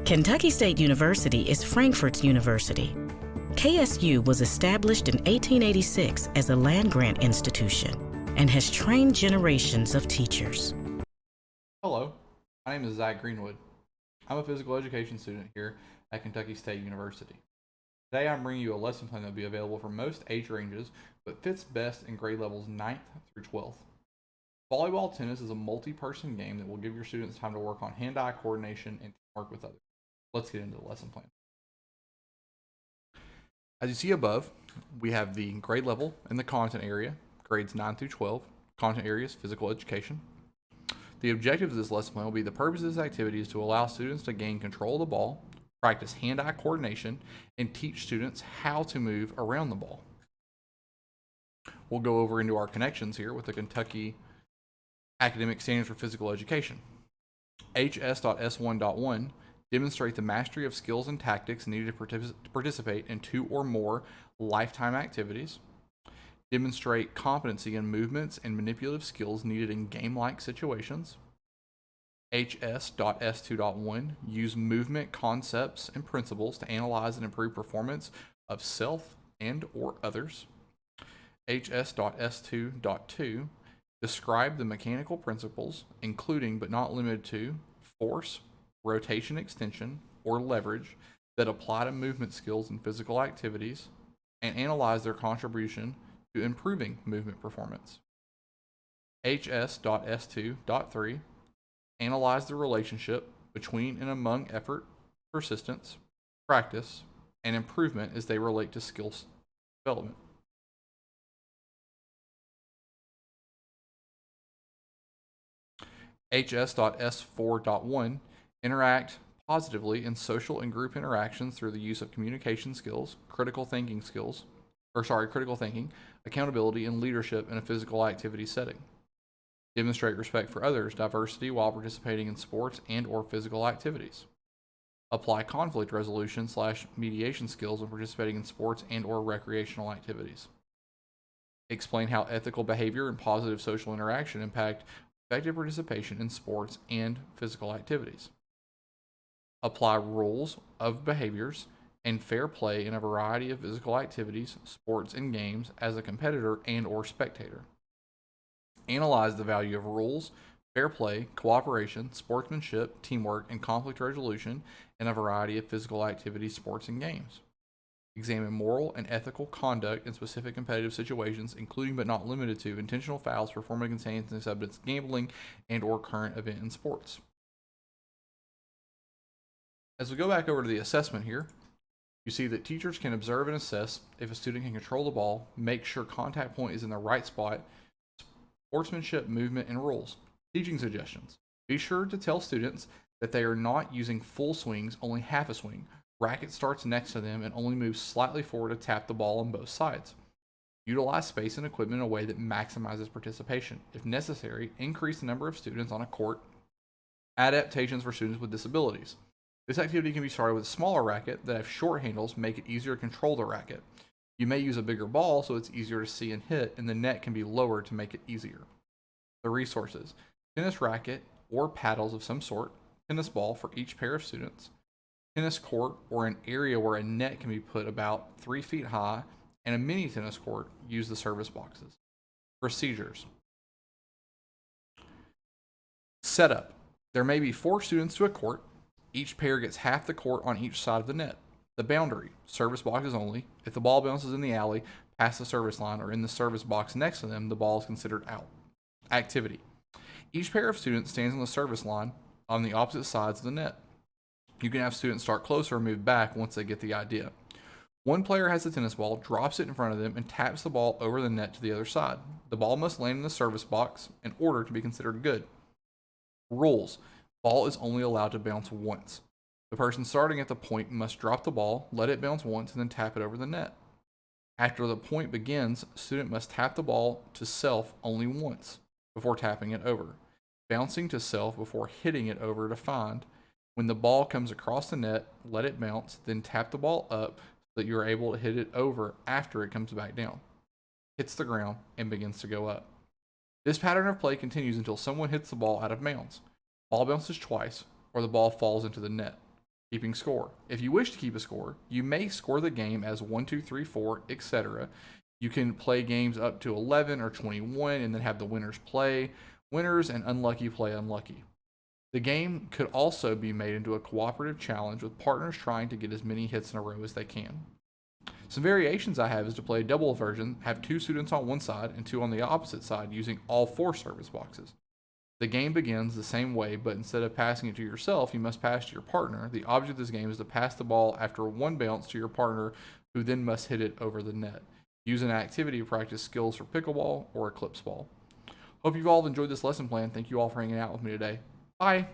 Kentucky State University is Frankfort's university. KSU was established in 1886 as a land-grant institution and has trained generations of teachers. Hello, my name is Zach Greenwood. I'm a physical education student here at Kentucky State University. Today I'm bringing you a lesson plan that will be available for most age ranges, but fits best in grade levels 9th through 12th. Volleyball tennis is a multi-person game that will give your students time to work on hand-eye coordination and teamwork with others. Let's get into the lesson plan. As you see above, we have the grade level and the content area, grades 9 through 12. Content area is physical education. The objective of this lesson plan will be the purpose of this activity is to allow students to gain control of the ball, practice hand-eye coordination, and teach students how to move around the ball. We'll go over into our connections here with the Kentucky Academic Standards for Physical Education. HS.S1.1 demonstrate the mastery of skills and tactics needed to participate in 2 or more lifetime activities. Demonstrate competency in movements and manipulative skills needed in game-like situations. HS.S2.1 use movement concepts and principles to analyze and improve performance of self and or others. HS.S2.2 describe the mechanical principles, including but not limited to force, rotation extension, or leverage that apply to movement skills in physical activities, and analyze their contribution to improving movement performance. HS.S2.3 analyze the relationship between and among effort, persistence, practice, and improvement as they relate to skills development. HS.S4.1 interact positively in social and group interactions through the use of communication skills, critical thinking, accountability, and leadership in a physical activity setting. Demonstrate respect for others, diversity while participating in sports and or physical activities. Apply conflict resolution / mediation skills when participating in sports and or recreational activities. Explain how ethical behavior and positive social interaction impact effective participation in sports and physical activities. Apply rules of behaviors and fair play in a variety of physical activities, sports, and games as a competitor and or spectator. Analyze the value of rules, fair play, cooperation, sportsmanship, teamwork, and conflict resolution in a variety of physical activities, sports, and games. Examine moral and ethical conduct in specific competitive situations, including but not limited to intentional fouls, performance against acceptance, gambling, and or current event in sports. As we go back over to the assessment here, you see that teachers can observe and assess if a student can control the ball, make sure contact point is in the right spot, sportsmanship, movement, and rules. Teaching suggestions. Be sure to tell students that they are not using full swings, only half a swing. Racket starts next to them and only moves slightly forward to tap the ball on both sides. Utilize space and equipment in a way that maximizes participation. If necessary, increase the number of students on a court. Adaptations for students with disabilities. This activity can be started with a smaller racket that have short handles, make it easier to control the racket. You may use a bigger ball so it's easier to see and hit, and the net can be lower to make it easier. The resources. Tennis racket or paddles of some sort, tennis ball for each pair of students, tennis court or an area where a net can be put about 3 feet high, and a mini tennis court. Use the service boxes. Procedures. Setup. There may be 4 students to a court. Each pair gets half the court on each side of the net. The boundary. Service boxes only. If the ball bounces in the alley, past the service line, or in the service box next to them, the ball is considered out. Activity. Each pair of students stands on the service line on the opposite sides of the net. You can have students start closer or move back once they get the idea. One player has the tennis ball, drops it in front of them, and taps the ball over the net to the other side. The ball must land in the service box in order to be considered good. Rules. Ball is only allowed to bounce once. The person starting at the point must drop the ball, let it bounce once, and then tap it over the net. After the point begins, student must tap the ball to self only once before tapping it over. Bouncing to self before hitting it over to find. When the ball comes across the net, let it bounce, then tap the ball up so that you are able to hit it over after it comes back down, hits the ground, and begins to go up. This pattern of play continues until someone hits the ball out of bounds. Ball bounces twice. or the ball falls into the net. Keeping score. If you wish to keep a score, you may score the game as 1, 2, 3, 4, etc. You can play games up to 11 or 21 and then have the winners play winners and unlucky play unlucky. The game could also be made into a cooperative challenge with partners trying to get as many hits in a row as they can. Some variations I have is to play a double version, have 2 students on one side and 2 on the opposite side using all 4 service boxes. The game begins the same way, but instead of passing it to yourself, you must pass to your partner. The object of this game is to pass the ball after one bounce to your partner, who then must hit it over the net. Use an activity to practice skills for pickleball or eclipse ball. Hope you've all enjoyed this lesson plan. Thank you all for hanging out with me today. Bye.